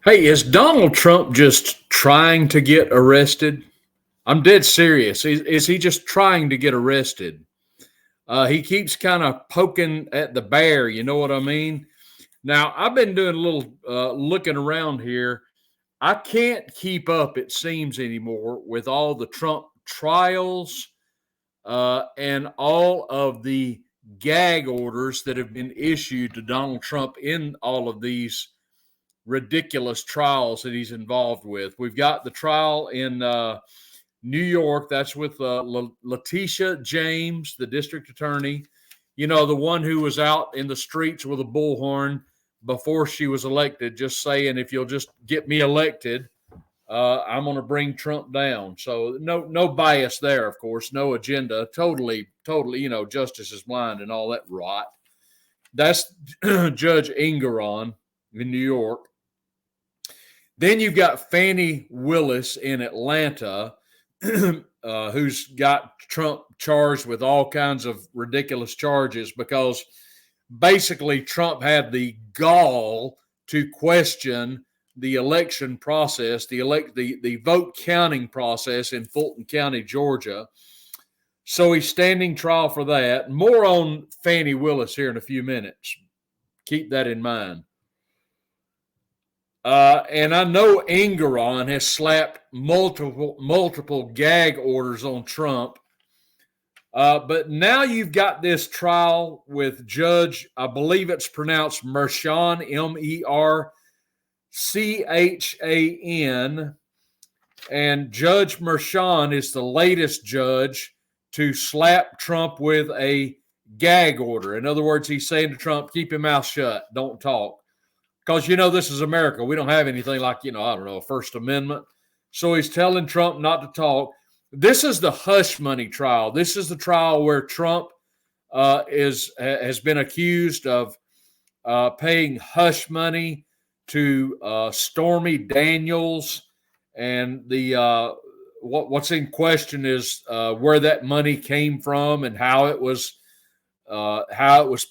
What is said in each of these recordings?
Hey, is Donald Trump just trying to get arrested? I'm dead serious. Is he just trying to get arrested? He keeps kind of poking at the bear. You know what I mean? Now, I've been doing a little looking around here. I can't keep up, it seems, anymore with all the Trump trials and all of the gag orders that have been issued to Donald Trump in all of these ridiculous trials that he's involved with. We've got the trial in New York. That's with Letitia James, the district attorney. You know, the one who was out in the streets with a bullhorn before she was elected, just saying, if you'll just get me elected, I'm going to bring Trump down. So no bias there, of course, no agenda. Totally, justice is blind and all that rot. That's Judge Engeron in New York. Then you've got Fannie Willis in Atlanta, who's got Trump charged with all kinds of ridiculous charges because basically Trump had the gall to question the election process, the vote counting process in Fulton County, Georgia. So he's standing trial for that. More on Fannie Willis here in a few minutes. Keep that in mind. And I know Engeron has slapped multiple gag orders on Trump. But now you've got this trial with Judge, I believe it's pronounced Merchan, Merchan. And Judge Merchan is the latest judge to slap Trump with a gag order. In other words, he's saying to Trump, keep your mouth shut, don't talk. Because, this is America. We don't have anything like, a First Amendment. So he's telling Trump not to talk. This is the hush money trial. This is the trial where Trump has been accused of paying hush money to Stormy Daniels. And what's in question is where that money came from and how it was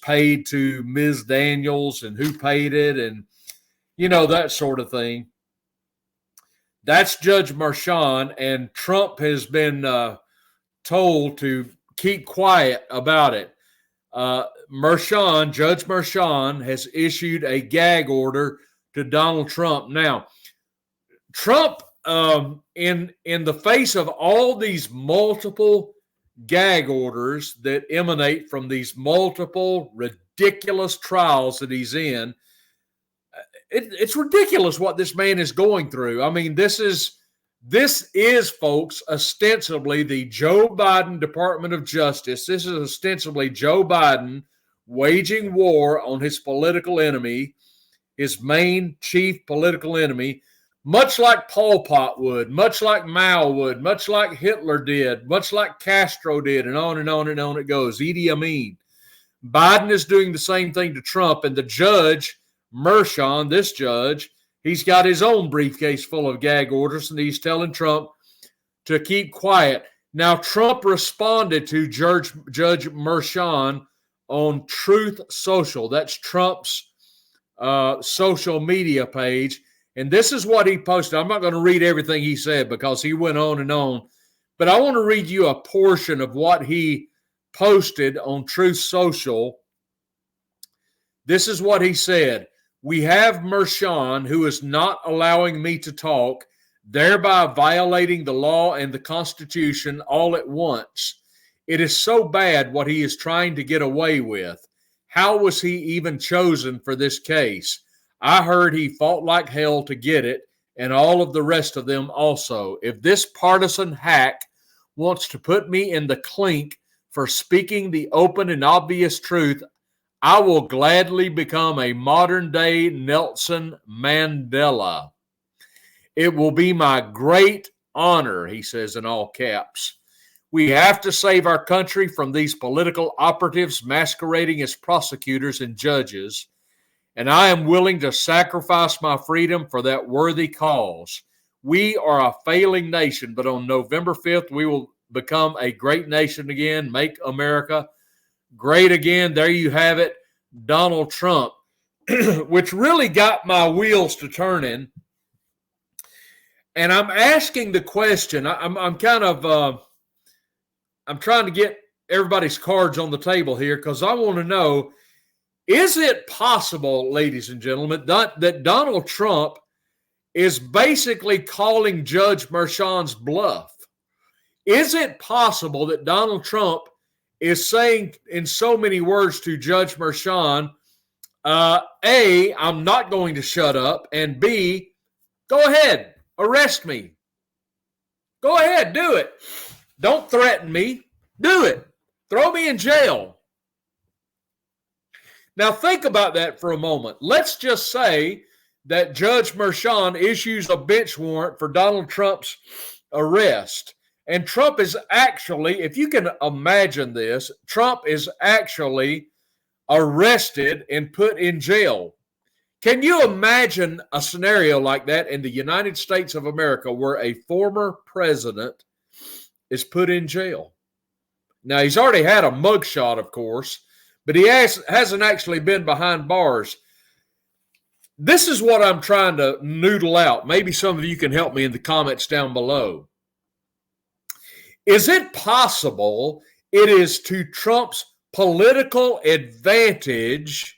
paid to Ms. Daniels and who paid it and, that sort of thing. That's Judge Merchan, and Trump has been told to keep quiet about it. Judge Merchan has issued a gag order to Donald Trump. Now, Trump, in the face of all these multiple gag orders that emanate from these multiple ridiculous trials that he's in. It's ridiculous what this man is going through. I mean, this is, folks, ostensibly the Joe Biden Department of Justice. This is ostensibly Joe Biden waging war on his political enemy, his main chief political enemy, much like Pol Pot would, much like Mao would, much like Hitler did, much like Castro did, and on and on and on it goes. Idi Amin. Biden is doing the same thing to Trump, and the judge, Merchan, this judge, he's got his own briefcase full of gag orders, and he's telling Trump to keep quiet. Now, Trump responded to Judge Merchan on Truth Social. That's Trump's social media page. And this is what he posted. I'm not going to read everything he said because he went on and on. But I want to read you a portion of what he posted on Truth Social. This is what he said. We have Merchan, who is not allowing me to talk, thereby violating the law and the Constitution all at once. It is so bad what he is trying to get away with. How was he even chosen for this case? I heard he fought like hell to get it, and all of the rest of them also. If this partisan hack wants to put me in the clink for speaking the open and obvious truth, I will gladly become a modern-day Nelson Mandela. It will be my great honor, he says in all caps. We have to save our country from these political operatives masquerading as prosecutors and judges, and I am willing to sacrifice my freedom for that worthy cause. We are a failing nation, but on November 5th, we will become a great nation again, make America great again. There you have it, Donald Trump, which really got my wheels to turning And I'm asking the question. I'm kind of I'm trying to get everybody's cards on the table here because I want to know: is it possible, ladies and gentlemen, that Donald Trump is basically calling Judge Merchan's bluff? Is it possible that Donald Trump is saying in so many words to Judge Merchan, A, I'm not going to shut up, and B, go ahead, arrest me. Go ahead, do it. Don't threaten me. Do it. Throw me in jail. Now think about that for a moment. Let's just say that Judge Merchan issues a bench warrant for Donald Trump's arrest. And Trump is actually, if you can imagine this, Trump is actually arrested and put in jail. Can you imagine a scenario like that in the United States of America where a former president is put in jail? Now, he's already had a mugshot, of course, but he hasn't actually been behind bars. This is what I'm trying to noodle out. Maybe some of you can help me in the comments down below. Is it possible it is to Trump's political advantage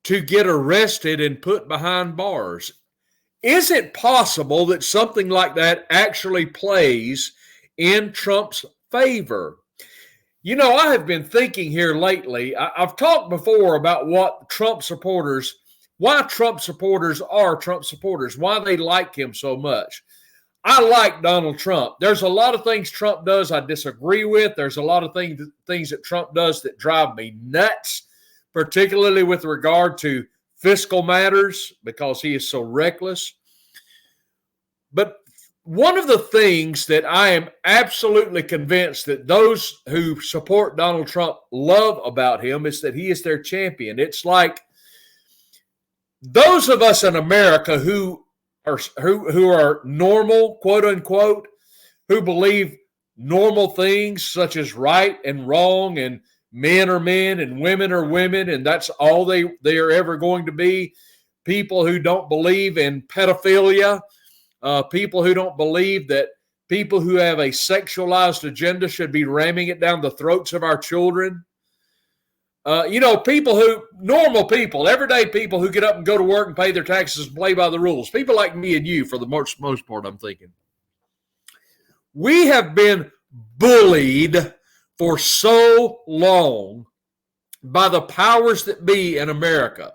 to get arrested and put behind bars? Is it possible that something like that actually plays in Trump's favor? You know, I have been thinking here lately. I've talked before about what Trump supporters, why Trump supporters are Trump supporters, why they like him so much. I like Donald Trump. There's a lot of things Trump does I disagree with. There's a lot of things that Trump does that drive me nuts, particularly with regard to fiscal matters because he is so reckless. But one of the things that I am absolutely convinced that those who support Donald Trump love about him is that he is their champion. It's like those of us in America who are normal, quote unquote, who believe normal things such as right and wrong and men are men and women are women and that's all they are ever going to be. People who don't believe in pedophilia, people who don't believe that people who have a sexualized agenda should be ramming it down the throats of our children. Normal people, everyday people who get up and go to work and pay their taxes and play by the rules. People like me and you, for the most part, I'm thinking. We have been bullied for so long by the powers that be in America.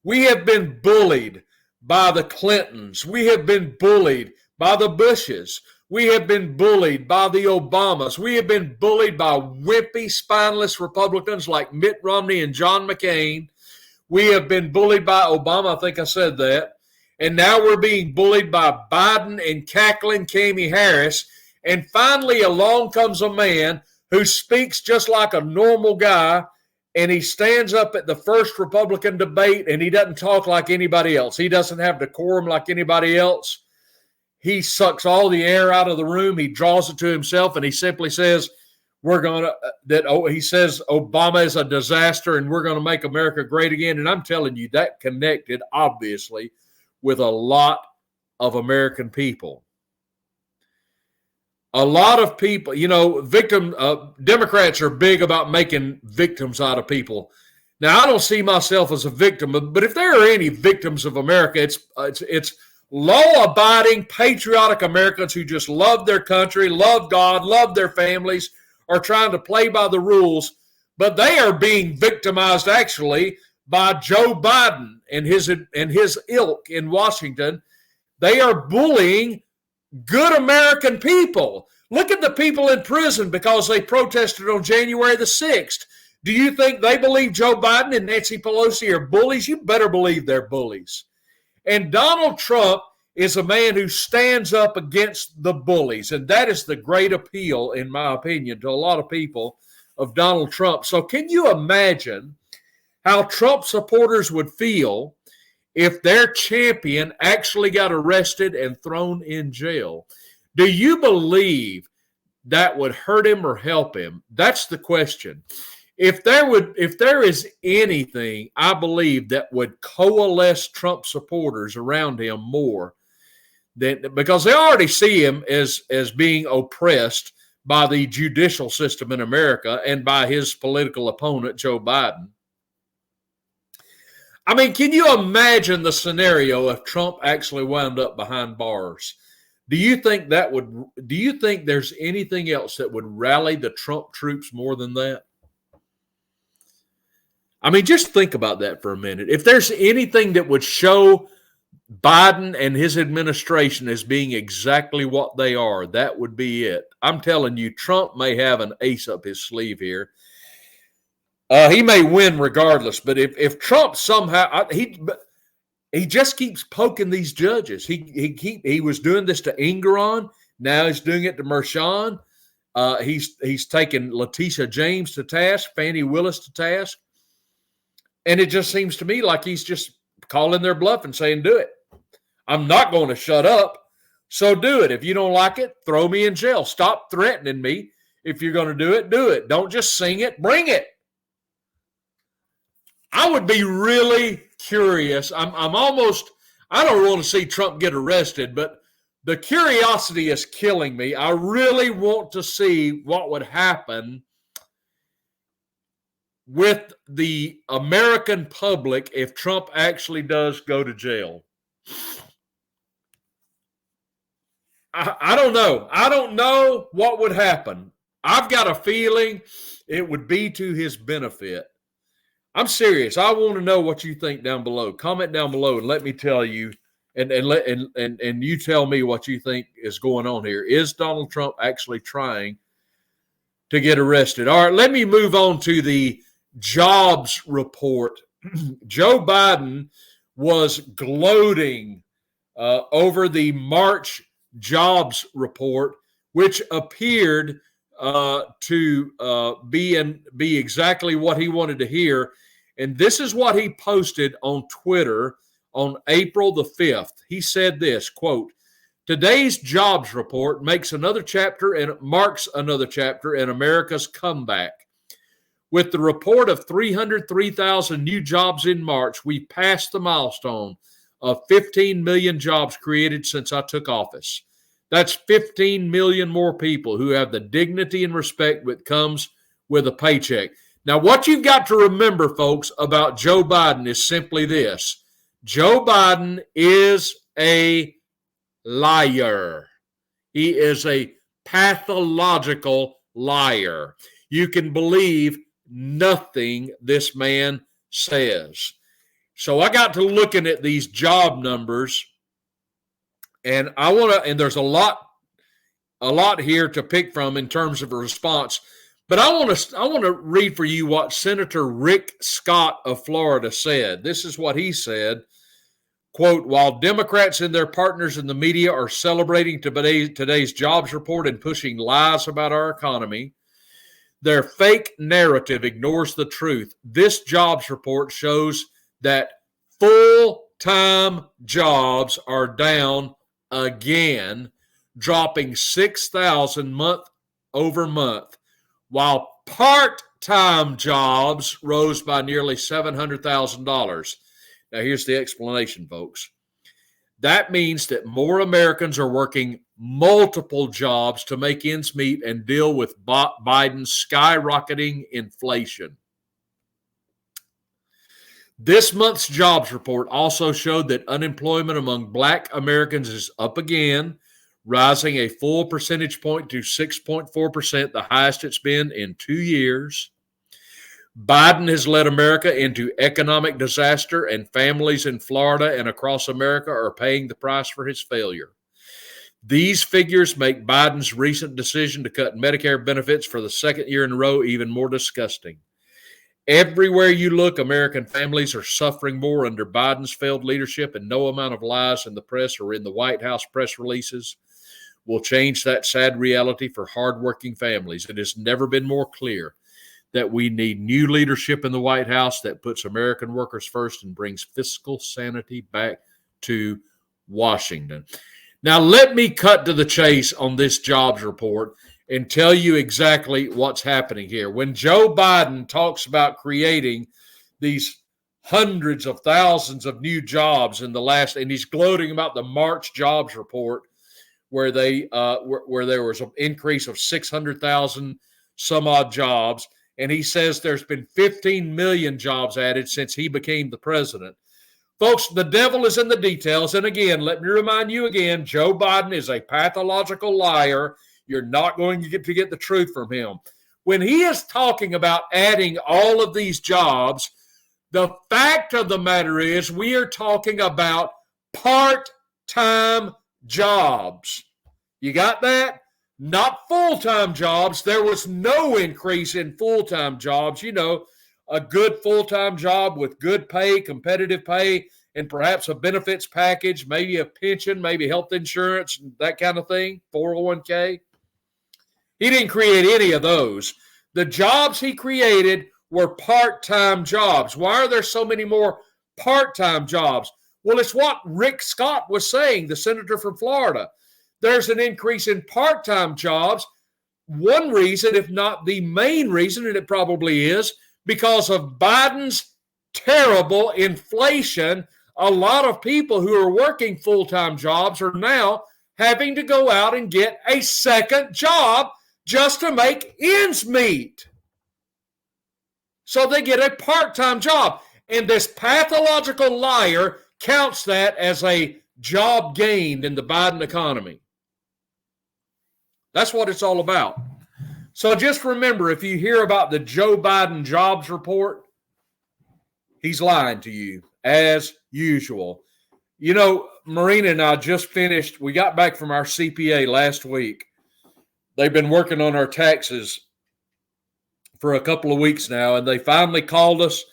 We have been bullied by the Clintons. We have been bullied by the Bushes. We have been bullied by the Obamas. We have been bullied by wimpy, spineless Republicans like Mitt Romney and John McCain. We have been bullied by Obama. I think I said that. And now we're being bullied by Biden and cackling Kamala Harris. And finally, along comes a man who speaks just like a normal guy, and he stands up at the first Republican debate, and he doesn't talk like anybody else. He doesn't have decorum like anybody else. He sucks all the air out of the room. He draws it to himself, and he simply says, he says Obama is a disaster, and we're going to make America great again. And I'm telling you, that connected, obviously, with a lot of American people. A lot of people, Democrats are big about making victims out of people. Now, I don't see myself as a victim, but if there are any victims of America, it's law-abiding, patriotic Americans who just love their country, love God, love their families, are trying to play by the rules, but they are being victimized actually by Joe Biden and his ilk in Washington. They are bullying good American people. Look at the people in prison because they protested on January the 6th. Do you think they believe Joe Biden and Nancy Pelosi are bullies? You better believe they're bullies. And Donald Trump is a man who stands up against the bullies. And that is the great appeal, in my opinion, to a lot of people of Donald Trump. So can you imagine how Trump supporters would feel if their champion actually got arrested and thrown in jail? Do you believe that would hurt him or help him? That's the question. If there is anything, I believe, that would coalesce Trump supporters around him more because they already see him as being oppressed by the judicial system in America and by his political opponent, Joe Biden. I mean, can you imagine the scenario if Trump actually wound up behind bars? Do you think there's anything else that would rally the Trump troops more than that? I mean, just think about that for a minute. If there's anything that would show Biden and his administration as being exactly what they are, that would be it. I'm telling you, Trump may have an ace up his sleeve here. He may win regardless, but if Trump somehow he just keeps poking these judges. He was doing this to Ingeron. Now he's doing it to Maran. He's taken Letitia James to task, Fannie Willis to task. And it just seems to me like he's just calling their bluff and saying, do it. I'm not going to shut up, so do it. If you don't like it, throw me in jail. Stop threatening me. If you're going to do it, do it. Don't just sing it, bring it. I would be really curious. I don't want to see Trump get arrested, but the curiosity is killing me. I really want to see what would happen with the American public if Trump actually does go to jail. I don't know. I don't know what would happen. I've got a feeling it would be to his benefit. I'm serious. I want to know what you think down below. Comment down below and let me tell you, and you tell me what you think is going on here. Is Donald Trump actually trying to get arrested? All right, let me move on to the jobs report. Joe Biden was gloating over the March jobs report, which appeared to be exactly what he wanted to hear. And this is what he posted on Twitter on April the 5th. He said this, quote, "Today's jobs report marks another chapter in America's comeback. With the report of 303,000 new jobs in March, we passed the milestone of 15 million jobs created since I took office. That's 15 million more people who have the dignity and respect that comes with a paycheck." Now, what you've got to remember, folks, about Joe Biden is simply this. Joe Biden is a liar. He is a pathological liar. You can believe nothing this man says. So I got to looking at these job numbers, and there's a lot here to pick from in terms of a response. But I want to read for you what Senator Rick Scott of Florida said. This is what he said. Quote, "While Democrats and their partners in the media are celebrating today's jobs report and pushing lies about our economy, their fake narrative ignores the truth. This jobs report shows that full-time jobs are down again, dropping 6,000 month over month, while part-time jobs rose by nearly $700,000. Now, here's the explanation, folks. That means that more Americans are working multiple jobs to make ends meet and deal with Biden's skyrocketing inflation. This month's jobs report also showed that unemployment among Black Americans is up again, rising a full percentage point to 6.4%, the highest it's been in 2 years. Biden has led America into economic disaster, and families in Florida and across America are paying the price for his failure. These figures make Biden's recent decision to cut Medicare benefits for the second year in a row even more disgusting. Everywhere you look, American families are suffering more under Biden's failed leadership, and no amount of lies in the press or in the White House press releases will change that sad reality for hardworking families. It has never been more clear that we need new leadership in the White House that puts American workers first and brings fiscal sanity back to Washington. Now, let me cut to the chase on this jobs report and tell you exactly what's happening here. When Joe Biden talks about creating these hundreds of thousands of new jobs in the last, and he's gloating about the March jobs report where there was an increase of 600,000 some odd jobs. And he says there's been 15 million jobs added since he became the president. Folks, the devil is in the details. And again, let me remind you again, Joe Biden is a pathological liar. You're not going to get the truth from him. When he is talking about adding all of these jobs, the fact of the matter is we are talking about part-time jobs. You got that? Not full-time jobs. There was no increase in full-time jobs. You know, a good full-time job with good pay, competitive pay, and perhaps a benefits package, maybe a pension, maybe health insurance, that kind of thing, 401k. He didn't create any of those. The jobs he created were part-time jobs. Why are there so many more part-time jobs? Well, it's what Rick Scott was saying, the senator from Florida. There's an increase in part-time jobs. One reason, if not the main reason, and it probably is, because of Biden's terrible inflation, a lot of people who are working full-time jobs are now having to go out and get a second job just to make ends meet. So they get a part-time job. And this pathological liar counts that as a job gained in the Biden economy. That's what it's all about. So just remember, if you hear about the Joe Biden jobs report, he's lying to you, as usual. You know, Marina and I just finished, we got back from our CPA last week. They've been working on our taxes for a couple of weeks now, and they finally called us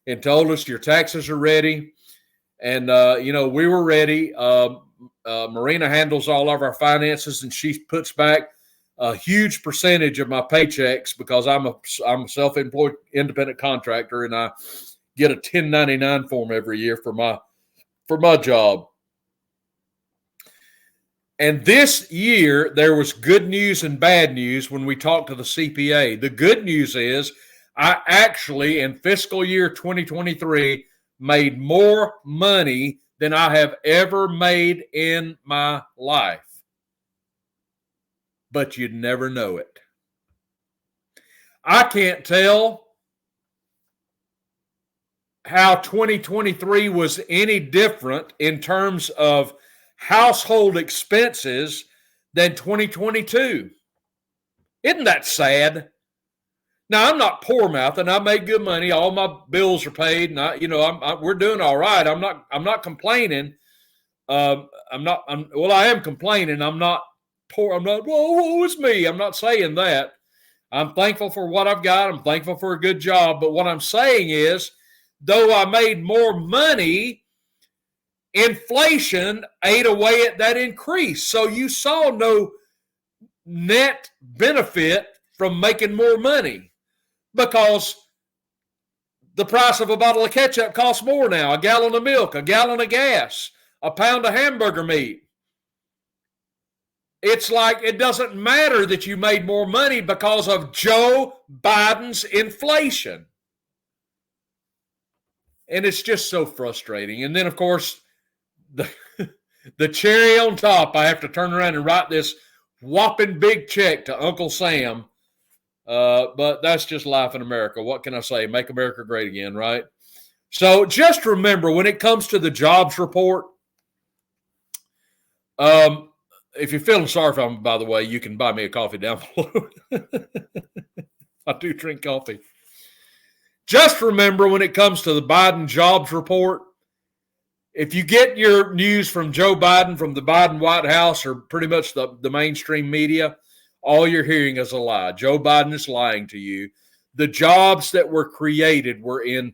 and told us your taxes are ready. And, we were ready. Marina handles all of our finances, and she puts back a huge percentage of my paychecks because I'm a self-employed independent contractor, and I get a 1099 form every year for my job. And this year, there was good news and bad news when we talked to the CPA. The good news is I actually, in fiscal year 2023, made more money than I have ever made in my life. But you'd never know it. I can't tell how 2023 was any different in terms of household expenses than 2022. Isn't that sad? Now, I'm not poor mouthing. I made good money. All my bills are paid, and we're doing all right. I'm not complaining. I am complaining. I'm not poor. I'm not, woe is me. I'm not saying that. I'm thankful for what I've got. I'm thankful for a good job. But what I'm saying is, though I made more money, inflation ate away at that increase. So you saw no net benefit from making more money because the price of a bottle of ketchup costs more now, a gallon of milk, a gallon of gas, a pound of hamburger meat. It's like it doesn't matter that you made more money because of Joe Biden's inflation. And it's just so frustrating. And then, of course, the cherry on top, I have to turn around and write this whopping big check to Uncle Sam. But that's just life in America. What can I say? Make America great again, right? So just remember, when it comes to the jobs report, if you're feeling sorry for me, by the way, you can buy me a coffee down below. I do drink coffee. Just remember, when it comes to the Biden jobs report, if you get your news from Joe Biden, from the Biden White House, or pretty much the mainstream media, all you're hearing is a lie. Joe Biden is lying to you. The jobs that were created were in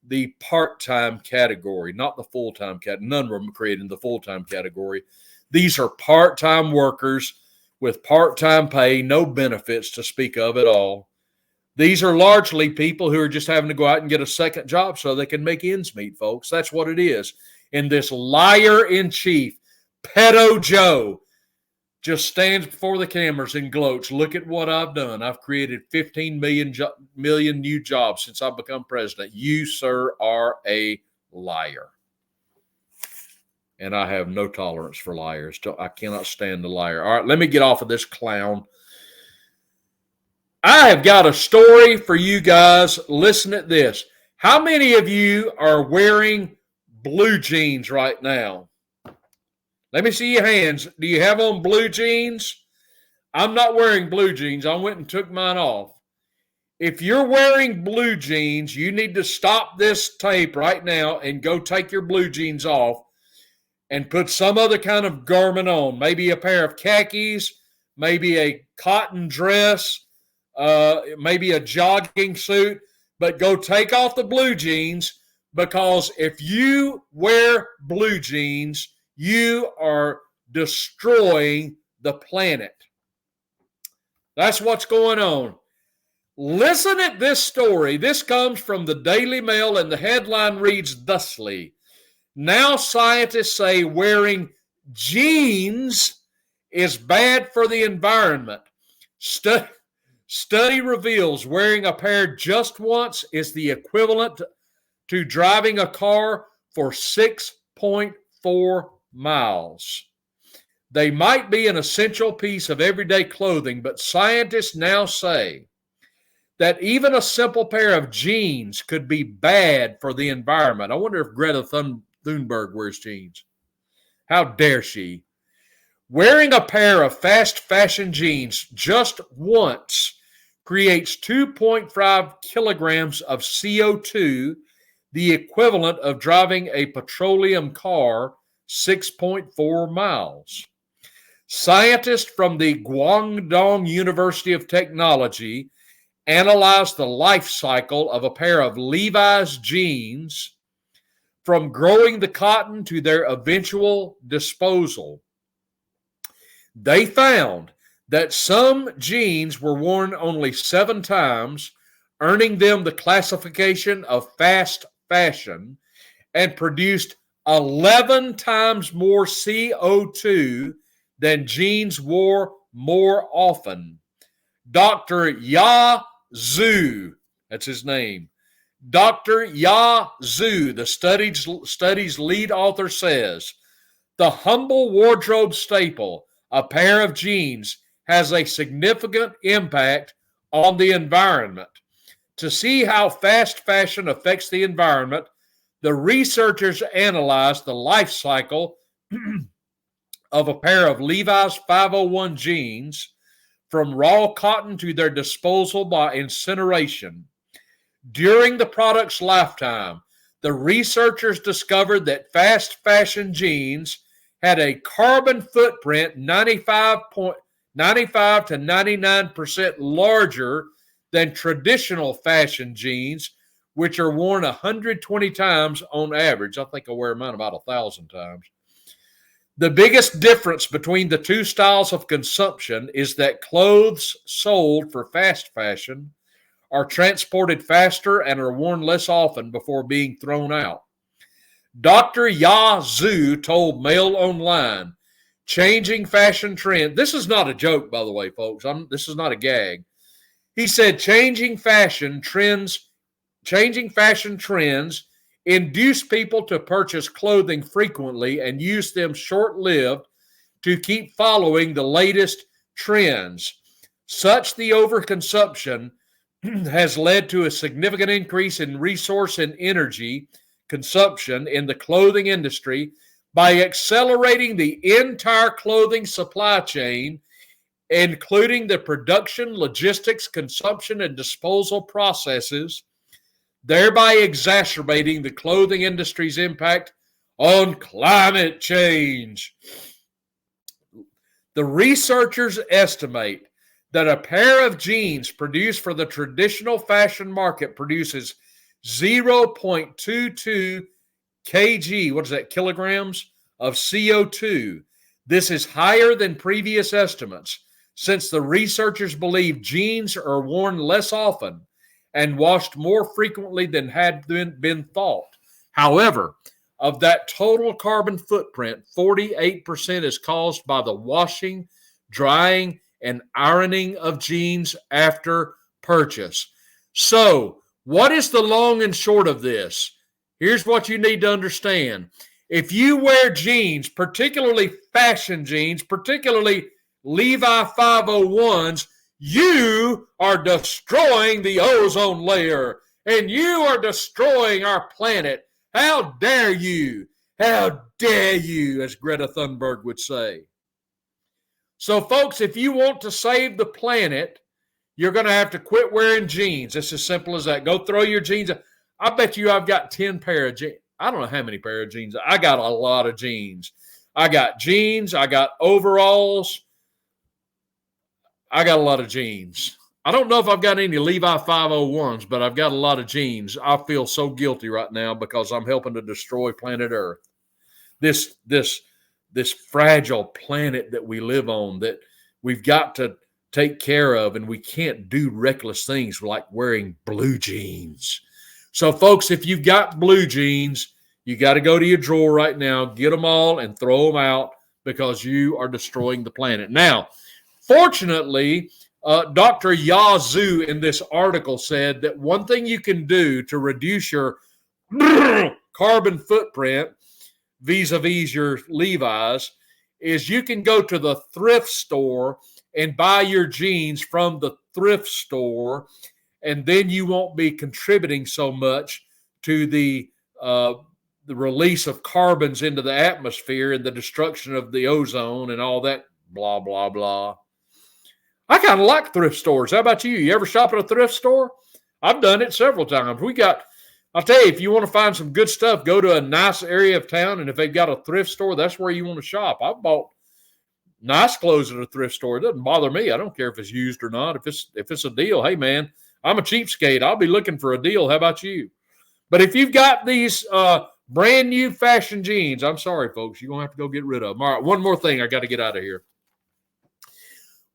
the part-time category, not the full-time category. None of them were created in the full-time category. These are part-time workers with part-time pay, no benefits to speak of at all. These are largely people who are just having to go out and get a second job so they can make ends meet, folks. That's what it is. And this liar in chief, Pedo Joe, just stands before the cameras and gloats. Look at what I've done. I've created 15 million new jobs since I've become president. You, sir, are a liar. And I have no tolerance for liars. I cannot stand a liar. All right, let me get off of this clown. I have got a story for you guys. Listen at this. How many of you are wearing blue jeans right now? Let me see your hands. Do you have on blue jeans? I'm not wearing blue jeans. I went and took mine off. If you're wearing blue jeans, you need to stop this tape right now and go take your blue jeans off and put some other kind of garment on. Maybe a pair of khakis, maybe a cotton dress, maybe a jogging suit. But go take off the blue jeans, because if you wear blue jeans, you are destroying the planet. That's what's going on. Listen at this story. This comes from the Daily Mail, and the headline reads thusly: now scientists say wearing jeans is bad for the environment. Study reveals wearing a pair just once is the equivalent to driving a car for 6.4 miles. They might be an essential piece of everyday clothing, but scientists now say that even a simple pair of jeans could be bad for the environment. I wonder if Greta Thunberg wears jeans. How dare she? Wearing a pair of fast fashion jeans just once creates 2.5 kilograms of CO2, the equivalent of driving a petroleum car 6.4 miles. Scientists from the Guangdong University of Technology analyzed the life cycle of a pair of Levi's jeans from growing the cotton to their eventual disposal. They found that some jeans were worn only 7 times, earning them the classification of fast fashion, and produced 11 times more CO2 than jeans wore more often. Dr. Ya Zhu, that's his name. Dr. Ya Zhu, the study's lead author, says, the humble wardrobe staple, a pair of jeans, has a significant impact on the environment. To see how fast fashion affects the environment, the researchers analyzed the life cycle of a pair of Levi's 501 jeans from raw cotton to their disposal by incineration. During the product's lifetime, the researchers discovered that fast fashion jeans had a carbon footprint 95 to 99% larger than traditional fashion jeans, which are worn 120 times on average. I think I wear mine about 1,000 times. The biggest difference between the two styles of consumption is that clothes sold for fast fashion are transported faster and are worn less often before being thrown out. Dr. Ya Zhu told Mail Online, changing fashion trend. This is not a joke, by the way, folks. This is not a gag. He said changing fashion trends induce people to purchase clothing frequently and use them short-lived to keep following the latest trends. Such the overconsumption has led to a significant increase in resource and energy consumption in the clothing industry by accelerating the entire clothing supply chain, including the production, logistics, consumption, and disposal processes, thereby exacerbating the clothing industry's impact on climate change. The researchers estimate that a pair of jeans produced for the traditional fashion market produces 0.22 kilograms of CO2. This is higher than previous estimates, since the researchers believe jeans are worn less often and washed more frequently than had been thought. However, of that total carbon footprint, 48% is caused by the washing, drying, and ironing of jeans after purchase. So, what is the long and short of this? Here's what you need to understand. If you wear jeans, particularly fashion jeans, particularly Levi 501s, you are destroying the ozone layer and you are destroying our planet. How dare you? How dare you, as Greta Thunberg would say. So, folks, if you want to save the planet, you're going to have to quit wearing jeans. It's as simple as that. Go throw your jeans. I bet you I've got 10 pair of jeans. I don't know how many pair of jeans. I got a lot of jeans. I got jeans. I got overalls. I got a lot of jeans. I don't know if I've got any Levi 501s, but I've got a lot of jeans. I feel so guilty right now because I'm helping to destroy planet Earth. This fragile planet that we live on that we've got to take care of, and we can't do reckless things like wearing blue jeans. So, folks, if you've got blue jeans, you got to go to your drawer right now, get them all, and throw them out because you are destroying the planet. Now, fortunately, Dr. Yazoo in this article said that one thing you can do to reduce your carbon footprint vis-a-vis your Levi's is you can go to the thrift store and buy your jeans from the thrift store, and then you won't be contributing so much to the release of carbons into the atmosphere and the destruction of the ozone and all that blah, blah, blah. I kind of like thrift stores. How about you? You ever shop at a thrift store? I've done it several times. I'll tell you, if you want to find some good stuff, go to a nice area of town, and if they've got a thrift store, that's where you want to shop. I've bought nice clothes at a thrift store. It doesn't bother me. I don't care if it's used or not. If it's a deal, hey, man, I'm a cheapskate. I'll be looking for a deal. How about you? But if you've got these brand new fashion jeans, I'm sorry, folks, you're going to have to go get rid of them. All right, one more thing. I got to get out of here.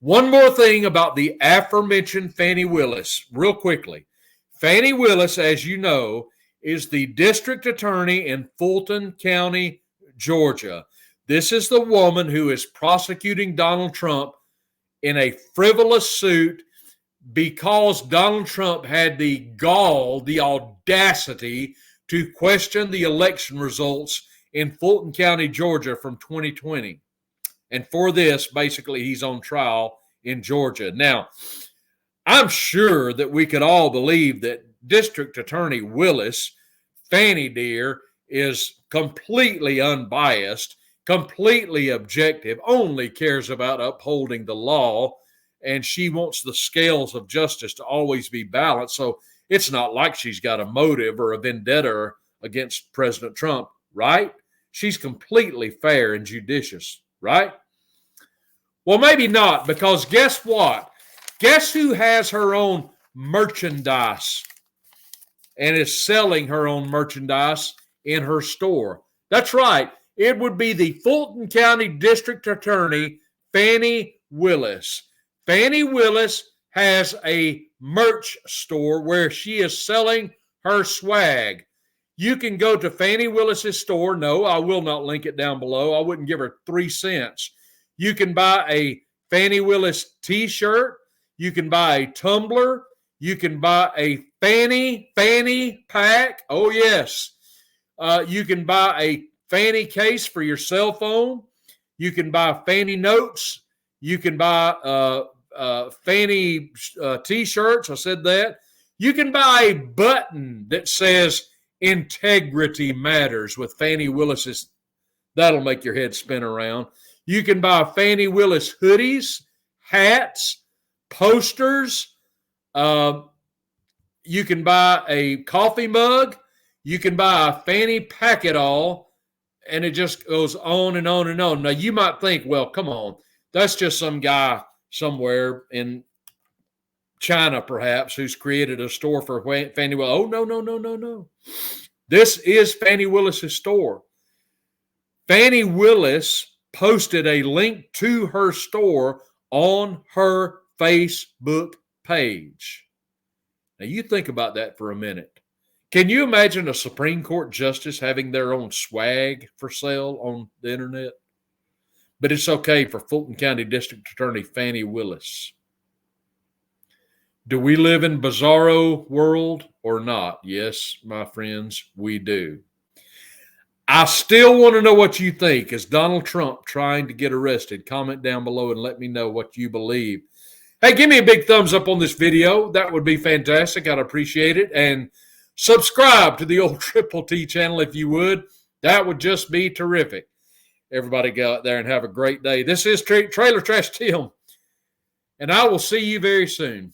One more thing about the aforementioned Fani Willis, real quickly. Fani Willis, as you know, is the district attorney in Fulton County, Georgia. This is the woman who is prosecuting Donald Trump in a frivolous suit because Donald Trump had the gall, the audacity to question the election results in Fulton County, Georgia from 2020. And for this, basically, he's on trial in Georgia. Now, I'm sure that we could all believe that District Attorney Willis, Fani dear, is completely unbiased, completely objective, only cares about upholding the law, and she wants the scales of justice to always be balanced. So it's not like she's got a motive or a vendetta against President Trump, right? She's completely fair and judicious, right? Well, maybe not, because guess what? Guess who has her own merchandise and is selling her own merchandise in her store? That's right. It would be the Fulton County District Attorney, Fani Willis. Fani Willis has a merch store where she is selling her swag. You can go to Fani Willis's store. No, I will not link it down below. I wouldn't give her 3 cents. You can buy a Fani Willis t-shirt. You can buy a tumbler. You can buy a fanny pack. Oh, yes. You can buy a fanny case for your cell phone. You can buy fanny notes. You can buy fanny t-shirts. I said that. You can buy a button that says integrity matters with Fani Willis's. That'll make your head spin around. You can buy Fani Willis hoodies, hats, posters. You can buy a coffee mug. You can buy a Fanny packet-all, and it just goes on and on and on. Now, you might think, well, come on. That's just some guy somewhere in China, perhaps, who's created a store for Fani Willis. Oh, no. This is Fani Willis's store. Fani Willis posted a link to her store on her Facebook page. Now, you think about that for a minute. Can you imagine a Supreme Court justice having their own swag for sale on the internet? but it's okay for Fulton County District Attorney Fannie Willis. Do we live in bizarro world or not? Yes, my friends, we do. I still want to know what you think. Is Donald Trump trying to get arrested? Comment down below and let me know what you believe. Hey, give me a big thumbs up on this video. That would be fantastic. I'd appreciate it. And subscribe to the old Triple T channel if you would. That would just be terrific. Everybody go out there and have a great day. This is Trailer Trash Tim, and I will see you very soon.